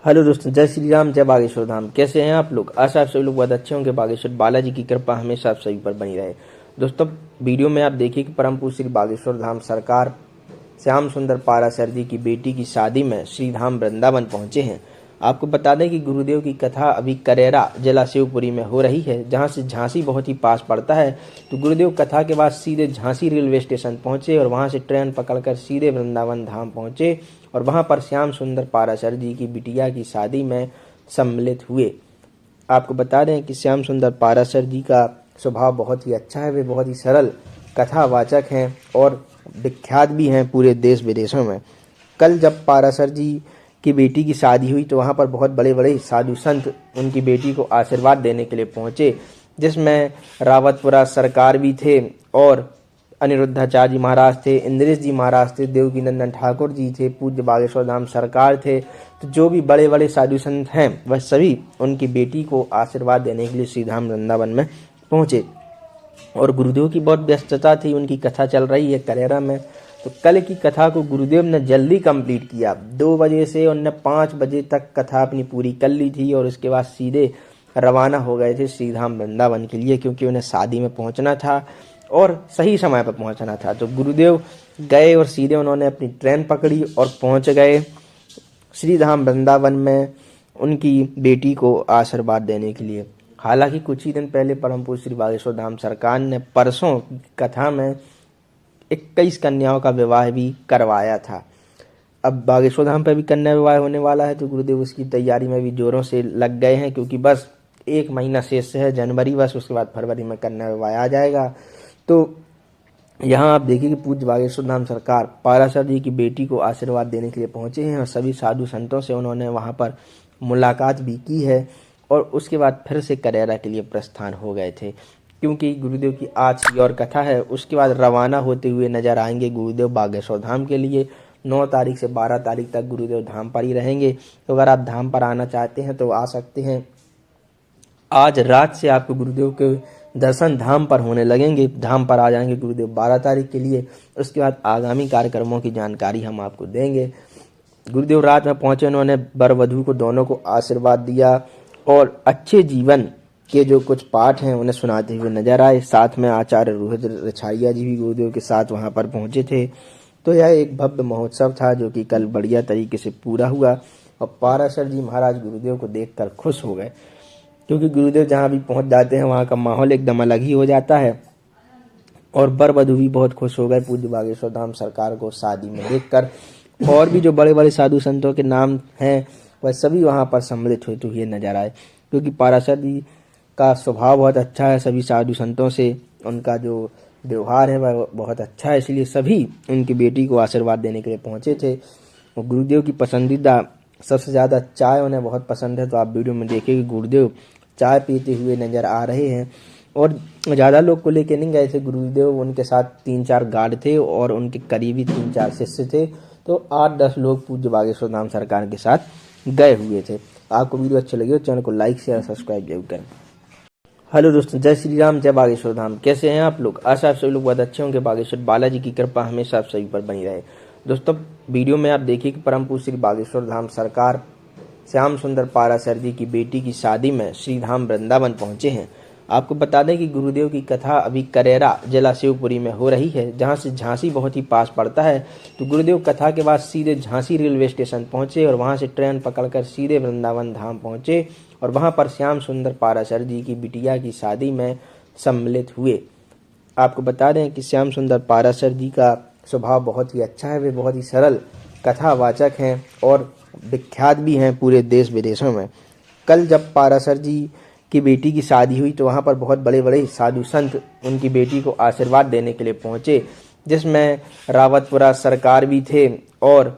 Hello दोस्तों, जय श्री राम, जय बागेश्वर धाम। कैसे हैं आप लोग? आशा आप सभी लोग बहुत अच्छे होंगे। बागेश्वर बालाजी की कृपा हमेशा आप सभी पर बनी रहे। दोस्तों, वीडियो में आप देखिए कि परम पूज्य श्री बागेश्वर धाम सरकार श्याम सुंदर पाराशर जी की बेटी की शादी में श्री धाम वृंदावन पहुंचे हैं। आपको बता दें कि गुरुदेव की कथा अभी करेरा जिला शिवपुरी में हो रही है, जहां से झांसी बहुत ही पास पड़ता है। तो गुरुदेव कथा के बाद सीधे झांसी रेलवे स्टेशन पहुंचे और वहां से ट्रेन पकड़कर सीधे वृंदावन धाम पहुंचे और वहां पर श्याम सुंदर पाराशर जी की बिटिया की शादी में सम्मिलित हुए। आपको बता दें कि श्याम सुंदर पाराशर जी का स्वभाव बहुत ही अच्छा है। वे बहुत ही सरल कथावाचक हैं और विख्यात भी हैं पूरे देश विदेशों में। कल जब पाराशर जी की बेटी की शादी हुई तो वहां पर बहुत बड़े बड़े साधु संत उनकी बेटी को आशीर्वाद देने के लिए पहुंचे, जिसमें रावतपुरा सरकार भी थे और अनिरुद्धाचार्य जी महाराज थे, इंद्रेश जी महाराज थे, देवकी नंदन ठाकुर जी थे, पूज्य बागेश्वर धाम सरकार थे। तो जो भी बड़े बड़े साधु संत हैं वह सभी उनकी बेटी को आशीर्वाद देने के लिए श्री धाम वृंदावन में पहुंचे। और गुरुदेव की बहुत व्यस्तता थी, उनकी कथा चल रही है करेरा में। तो कल की कथा को गुरुदेव ने जल्दी कंप्लीट किया। 2 बजे से उन्होंने 5 बजे तक कथा अपनी पूरी कर ली थी और उसके बाद सीधे रवाना हो गए थे श्री धाम वृंदावन के लिए, क्योंकि उन्हें शादी में पहुंचना था और सही समय पर पहुंचना था। तो गुरुदेव गए और सीधे उन्होंने अपनी ट्रेन पकड़ी और पहुंच गए श्री धाम वृंदावन में उनकी बेटी को आशीर्वाद देने के लिए। हालांकि कुछ ही दिन पहले परम पूज्य श्री बागेश्वर धाम सरकार ने परसों कथा में 21 कन्याओं का विवाह भी करवाया था। अब बागेश्वर धाम पर भी कन्या विवाह होने वाला है, तो गुरुदेव उसकी तैयारी में भी जोरों से लग गए हैं, क्योंकि बस 1 महीना शेष है, जनवरी बस, उसके बाद फरवरी में कन्या विवाह आ जाएगा। तो यहाँ आप देखिए कि पूज्य बागेश्वर धाम सरकार पाराशर जी की बेटी को आशीर्वाद देने के लिए पहुंचे हैं और सभी साधु संतों से उन्होंने वहाँ पर मुलाकात भी की है और उसके बाद फिर से करेरा के लिए प्रस्थान हो गए थे, क्योंकि गुरुदेव की आज की और कथा है। उसके बाद रवाना होते हुए नजर आएंगे गुरुदेव बागेश्वर धाम के लिए। 9 तारीख से 12 तारीख तक गुरुदेव धाम पर ही रहेंगे। तो अगर आप धाम पर आना चाहते हैं तो आ सकते हैं। आज रात से आपको गुरुदेव के दर्शन धाम पर होने लगेंगे। धाम पर आ जाएंगे गुरुदेव 12 तारीख के लिए। उसके बाद आगामी कार्यक्रमों की जानकारी हम आपको देंगे। गुरुदेव रात में पहुंचे, उन्होंने वर वधू को दोनों को आशीर्वाद दिया और अच्छे जीवन के जो कुछ पाठ हैं उन्हें सुनाते हुए नजर आए। साथ में आचार्य रोहित रिछाइया जी भी गुरुदेव के साथ वहां पर पहुंचे थे। तो यह एक भव्य महोत्सव था जो कि कल बढ़िया तरीके से पूरा हुआ और पाराशर जी महाराज गुरुदेव को देखकर खुश हो गए, क्योंकि गुरुदेव जहाँ भी पहुंच जाते हैं वहाँ का माहौल एकदम अलग ही हो जाता है। और वर वधू भी बहुत खुश हो गए पूज्य बागेश्वर धाम सरकार को शादी में देखकर। और भी जो बड़े बड़े साधु संतों के नाम हैं वह सभी वहाँ पर सम्मिलित होते हुए नजर आए, क्योंकि पाराशर जी का स्वभाव बहुत अच्छा है। सभी साधु संतों से उनका जो व्यवहार है वह बहुत अच्छा है, इसलिए सभी उनकी बेटी को आशीर्वाद देने के लिए पहुंचे थे। और गुरुदेव की पसंदीदा सबसे ज़्यादा चाय उन्हें बहुत पसंद है। तो आप वीडियो में देखिए कि गुरुदेव चाय पीते हुए नजर आ रहे हैं और ज़्यादा लोग को लेके नहीं गए थे गुरुदेव। उनके साथ 3-4 गार्ड थे और उनके करीबी 3-4 शिष्य थे। तो 8-10 लोग पूज्य बागेश्वर धाम सरकार के साथ गए हुए थे। आपको वीडियो अच्छी लगी हो चैनल को लाइक शेयर सब्सक्राइब जरूर करें। हेलो दोस्तों, जय श्री राम, जय बागेश्वर धाम। कैसे हैं आप लोग? आशा आप सभी लोग बहुत अच्छे होंगे। बागेश्वर बालाजी की कृपा हमेशा आप सभी पर बनी रहे। दोस्तों, वीडियो में आप देखिए कि परम पूज्य श्री बागेश्वर धाम सरकार श्याम सुंदर पाराशर जी की बेटी की शादी में श्री धाम वृंदावन पहुंचे हैं। आपको बता दें कि गुरुदेव की कथा अभी करेरा जिला शिवपुरी में हो रही है, जहां से झांसी बहुत ही पास पड़ता है। तो गुरुदेव कथा के बाद सीधे झांसी रेलवे स्टेशन पहुंचे और वहां से ट्रेन पकड़कर सीधे वृंदावन धाम पहुंचे और वहां पर श्याम सुंदर पाराशर जी की बिटिया की शादी में सम्मिलित हुए। आपको बता दें कि श्याम सुंदर पाराशर जी का स्वभाव बहुत ही अच्छा है। वे बहुत ही सरल कथावाचक हैं और विख्यात भी हैं पूरे देश विदेशों में। कल जब पाराशर जी की बेटी की शादी हुई तो वहाँ पर बहुत बड़े बड़े साधु संत उनकी बेटी को आशीर्वाद देने के लिए पहुंचे, जिसमें रावतपुरा सरकार भी थे और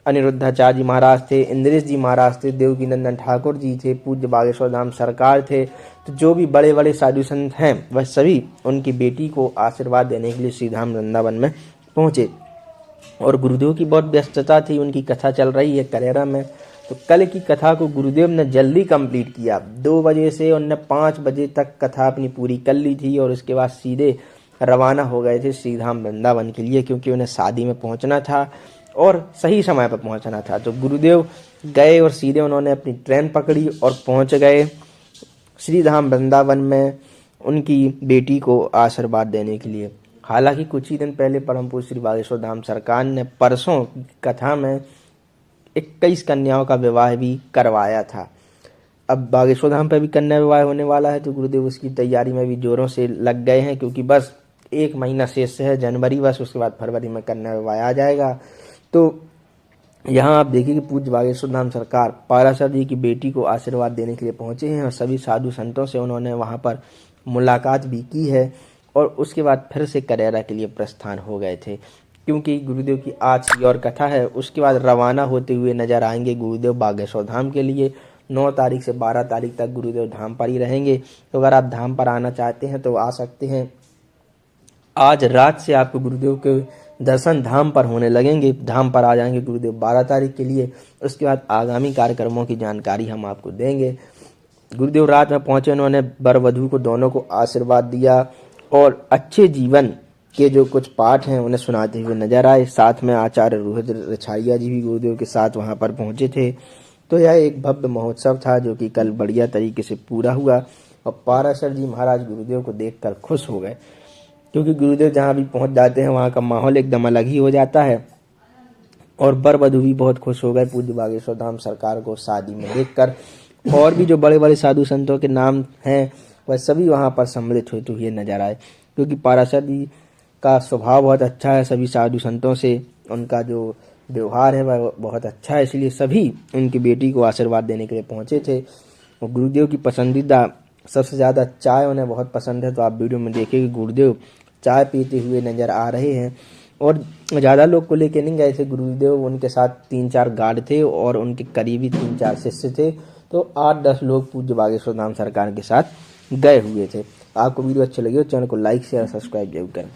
अनिरुद्धाचार्य जी महाराज थे, इंद्रेश जी महाराज थे, देवकी नंदन ठाकुर जी थे, पूज्य बागेश्वर धाम सरकार थे। तो जो भी बड़े बड़े साधु संत हैं वह सभी उनकी बेटी को आशीर्वाद देने के लिए श्री धाम वृंदावन में पहुंचे। और गुरुदेव की बहुत व्यस्तता थी, उनकी कथा चल रही है करेरा में। तो कल की कथा को गुरुदेव ने जल्दी कंप्लीट किया। 2 बजे से उन्होंने 5 बजे तक कथा अपनी पूरी कर ली थी और उसके बाद सीधे रवाना हो गए थे श्री धाम वृंदावन के लिए, क्योंकि उन्हें शादी में पहुंचना था और सही समय पर पहुंचना था। तो गुरुदेव गए और सीधे उन्होंने अपनी ट्रेन पकड़ी और पहुंच गए श्री धाम वृंदावन में उनकी बेटी को आशीर्वाद देने के लिए। हालांकि कुछ ही दिन पहले परम पूज्य श्री बागेश्वर धाम सरकार ने परसों की कथा में 21 कन्याओं का विवाह भी करवाया था। अब बागेश्वर धाम पर भी कन्या विवाह होने वाला है, तो गुरुदेव उसकी तैयारी में भी जोरों से लग गए हैं, क्योंकि बस 1 महीना शेष है, जनवरी बस, उसके बाद फरवरी में कन्या विवाह आ जाएगा। तो यहाँ आप देखिए कि पूज्य बागेश्वर धाम सरकार पाराशर जी की बेटी को आशीर्वाद देने के लिए पहुंचे हैं और सभी साधु संतों से उन्होंने वहाँ पर मुलाकात भी की है और उसके बाद फिर से करेरा के लिए प्रस्थान हो गए थे, क्योंकि गुरुदेव की आज की और कथा है। उसके बाद रवाना होते हुए नजर आएंगे गुरुदेव बागेश्वर धाम के लिए। 9 तारीख से 12 तारीख तक गुरुदेव धाम पर ही रहेंगे। तो अगर आप धाम पर आना चाहते हैं तो आ सकते हैं। आज रात से आपको गुरुदेव के दर्शन धाम पर होने लगेंगे। धाम पर आ जाएंगे गुरुदेव 12 तारीख के लिए। उसके बाद आगामी कार्यक्रमों की जानकारी हम आपको देंगे। गुरुदेव रात में पहुंचे, उन्होंने वर वधू को दोनों को आशीर्वाद दिया और अच्छे जीवन के जो कुछ पाठ हैं उन्हें सुनाते हुए नजर आए। साथ में आचार्य रोहित रिछारिया जी भी गुरुदेव के साथ वहां पर पहुंचे थे। तो यह एक भव्य महोत्सव था जो कि कल बढ़िया तरीके से पूरा हुआ और पाराशर जी महाराज गुरुदेव को देखकर खुश हो गए, क्योंकि गुरुदेव जहाँ भी पहुंच जाते हैं वहाँ का माहौल एकदम अलग ही हो जाता है। और वर वधू भी बहुत खुश हो गए पूज्य बागेश्वर धाम सरकार को शादी में देखकर। और भी जो बड़े बड़े साधु संतों के नाम हैं वह सभी वहाँ पर सम्मिलित होते हुए नजर आए, क्योंकि पाराशर जी का स्वभाव बहुत अच्छा है। सभी साधु संतों से उनका जो व्यवहार है वह बहुत अच्छा है, इसलिए सभी उनकी बेटी को आशीर्वाद देने के लिए पहुंचे थे। और गुरुदेव की पसंदीदा सबसे ज़्यादा चाय उन्हें बहुत पसंद है, तो आप वीडियो में देखिए कि गुरुदेव चाय पीते हुए नजर आ रहे हैं। और ज़्यादा लोग को लेके नहीं गए थे गुरुदेव, उनके साथ 3-4 गार्ड थे और उनके करीबी 3-4 शिष्य थे। तो 8-10 लोग पूज्य बागेश्वर धाम सरकार के साथ गए हुए थे। आपको वीडियो अच्छी लगी हो चैनल को लाइक शेयर सब्सक्राइब जरूर करें।